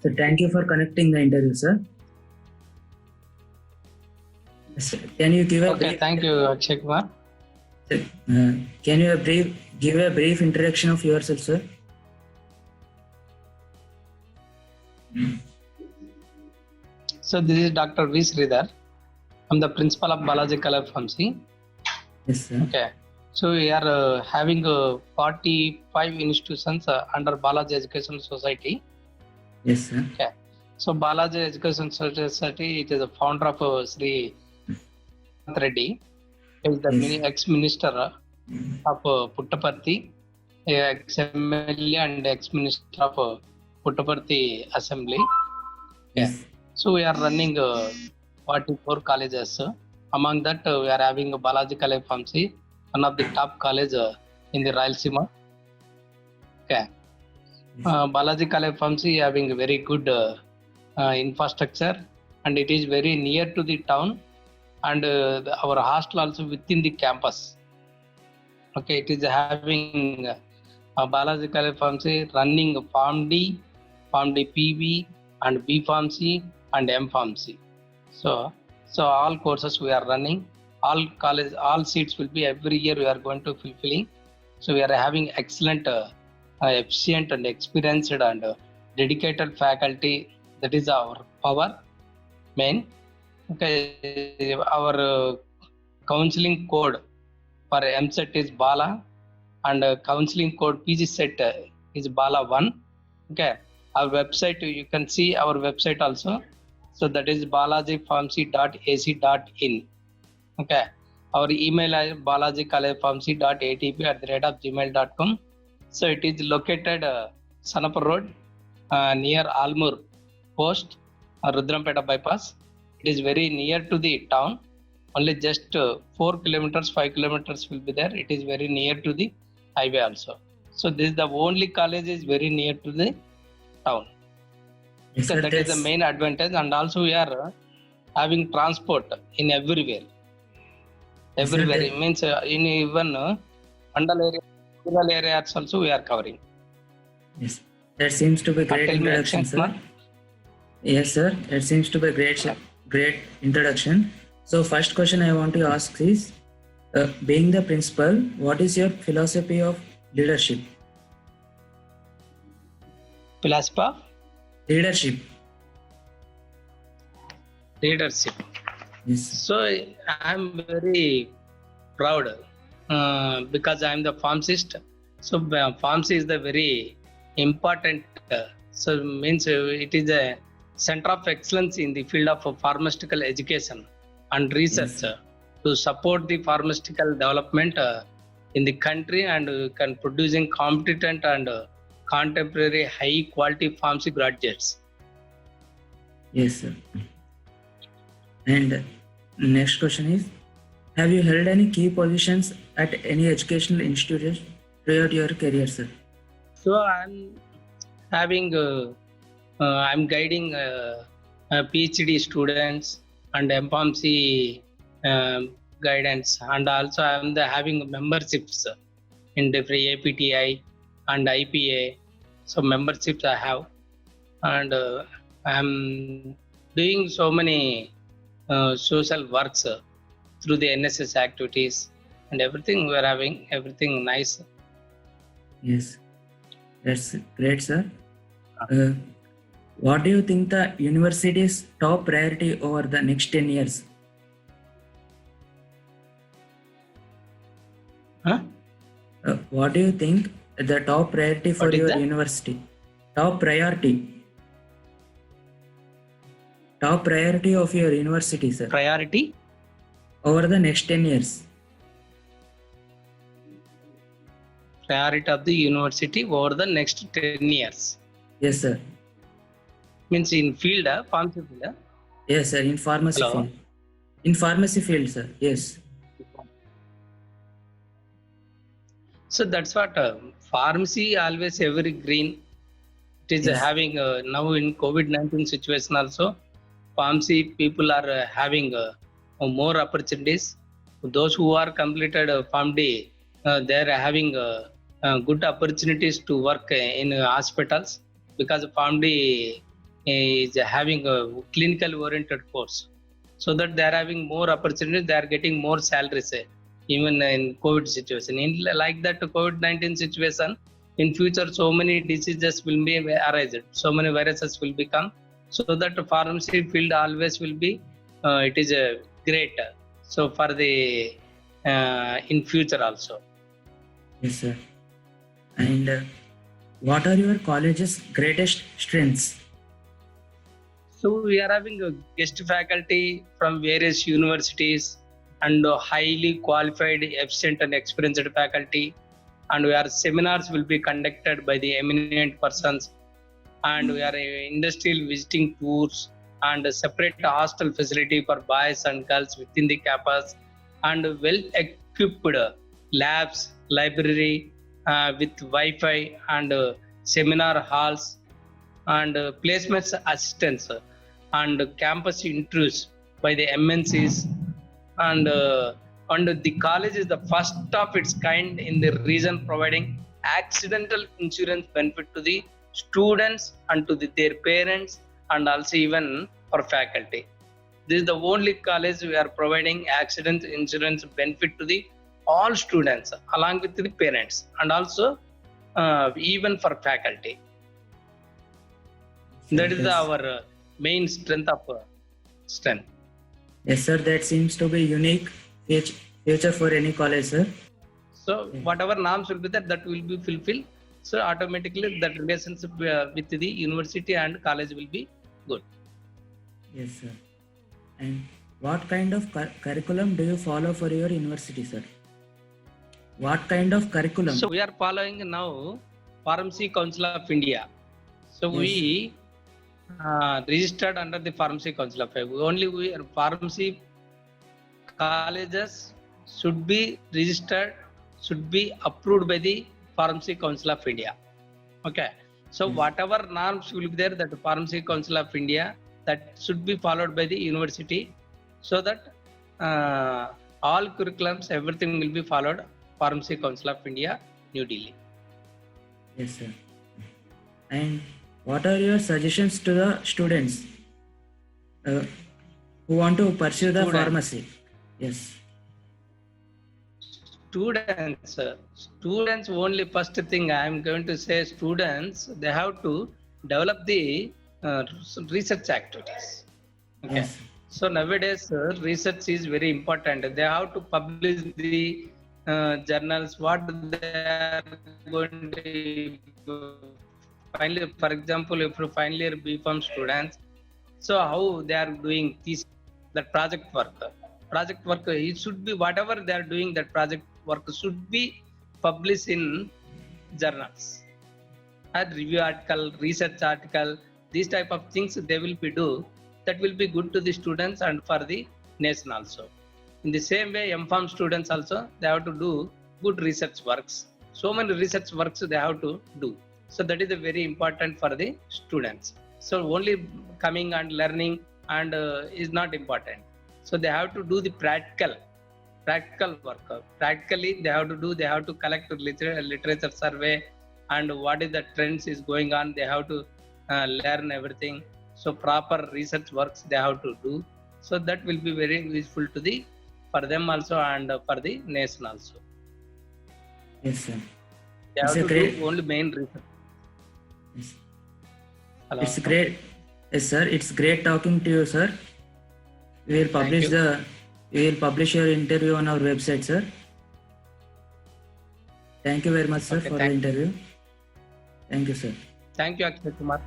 So thank you for connecting the interview, sir. Sir, can you give a Okay, thank you, Akshay Kumar. Can you give a brief introduction of yourself, sir? So this is Dr. V. Sridhar. I'm the principal of Balaji College Pharmacy. Yes, sir. Okay. So we are having 45 institutions under Balaji Education Society. Yes, sir. Okay. So Balaji Education Society, it is the founder of Sri Reddy. He is the Yes. ex-minister of Puttaparthi, ex-MLA and ex-minister of Puttaparthi Assembly. Yes. So we are running 44 colleges. Among that, we are having Balaji College Pharmacy, one of the top college in the Rayalaseema. Okay. Balaji College Pharmacy having very good infrastructure, and it is very near to the town, and our hostel also within the campus. Okay, it is having Balaji College Pharmacy running PharmD, PharmD PV, and B Pharmacy and M Pharmacy. So all courses we are running, all seats will be every year we are going to fulfilling. So we are having excellent, efficient and experienced and dedicated faculty. That is our power main. Okay, our counseling code for MSET is BALA, and counseling code PG set is BALA 1. Okay, our website, you can see our website also. So that is balajipharmacy.ac.in. Okay, our email is balajicollegepharmacy.atp@gmail.com. So it is located Sanapur Road near Almur Post, Rudrampeta bypass. It is very near to the town. Only just 4 kilometers, 5 kilometers will be there. It is very near to the highway also. So this is the only college is very near to the town. Yes, So sir, that is the main advantage, and also we are having transport in everywhere. Yes, sir, Everywhere, it means in even Mandal area, rural areas also we are covering. Yes, that seems to be great Tell me, introduction, Akshay sir. Kumar. Yes, sir, that seems to be great introduction. So first question I want to ask is, being the principal, what is your philosophy of leadership? Philosophy of Leadership. leadership. Yes. So I am very proud because I am the pharmacist. So pharmacy is the very important. So means it is a center of excellence in the field of pharmaceutical education and research to support the pharmaceutical development in the country, and can producing competent and contemporary high quality pharmacy graduates. Yes, sir. And next question is, have you held any key positions at any educational institution throughout your career, sir? So I'm having, I'm guiding PhD students and MPharmacy guidance, and also I'm having memberships in different APTI and IPA. So memberships I have, and I'm doing so many social works through the NSS activities and everything. We're having everything nice. Yes, that's great, sir. What do you think the university's top priority over the next 10 years? Huh? What do you think the top priority for What is your that? university? Top priority. Top priority of your university, sir, Priority? over the next 10 years. Priority of the university over the next 10 years. Yes, sir. Means in field, pharmacy field. Yes, sir. In pharmacy Hello? field. In pharmacy field, sir. Yes. So that's what pharmacy always evergreen. It is Yes. having now in COVID-19 situation also, pharmacy people are having more opportunities. Those who are completed PharmD, they are having good opportunities to work in hospitals, because PharmD is having a clinical oriented course, so that they are having more opportunities, they are getting more salaries, even in COVID situation. In like that COVID-19 situation, in future so many diseases will be arised, so many viruses will become, so that pharmacy field always will be it is a great, so for the in future also. Yes, sir. And what are your college's greatest strengths? So we are having a guest faculty from various universities and highly qualified, efficient and experienced faculty, and our seminars will be conducted by the eminent persons, and we are industrial visiting tours and a separate hostel facility for boys and girls within the campus, and well equipped labs, library with Wi-Fi and seminar halls and placements assistance and campus interviews by the MNCs, and the college is the first of its kind in the region, providing accidental insurance benefit to the students and to their parents, and also even for faculty. This is the only college we are providing accident insurance benefit to the all students along with the parents, and also even for faculty. That is our main strength of strength. Yes, sir. That seems to be unique future for any college, sir. So whatever norms will be there, that will be fulfilled. So automatically that relationship with the university and college will be good. Yes, sir. And what kind of curriculum do you follow for your university, sir? What kind of curriculum? So we are following now Pharmacy Council of India. So Yes. we registered under the Pharmacy Council of India. Only we pharmacy colleges should be registered, should be approved by the Pharmacy Council of India. Okay. So Yes. whatever norms will be there, that the Pharmacy Council of India, that should be followed by the university, so that all curriculums, everything will be followed. Pharmacy Council of India, New Delhi. Yes, sir. And what are your suggestions to the students who want to pursue the Students. pharmacy? Yes. Students only first thing I am going to say, students, they have to develop the research activities. Okay. Yes. So nowadays research is very important. They have to publish the journals, what they are going to finally, for example, if you final year B.Pharm students, so how they are doing this, that project work, it should be whatever they are doing, that project work should be published in journals, a review article, research article, these type of things they will be do, that will be good to the students and for the nation also. In the same way, M.Pharm students also, they have to do good research works. So many research works they have to do. So that is very important for the students. So only coming and learning and is not important. So they have to do the practical work. Practically they have to do, they have to collect literature survey, and what is the trends is going on, they have to learn everything. So proper research works they have to do. So that will be very useful to the, for them also and for the nation also. Yes, sir. They have It's a to great. do only main research. Yes. Hello. It's great. Yes, sir. It's great talking to you, sir. We will publish your interview on our website, sir. Thank you very much, sir, Okay, for the interview. Thank you, sir. Thank you, Akshay Kumar.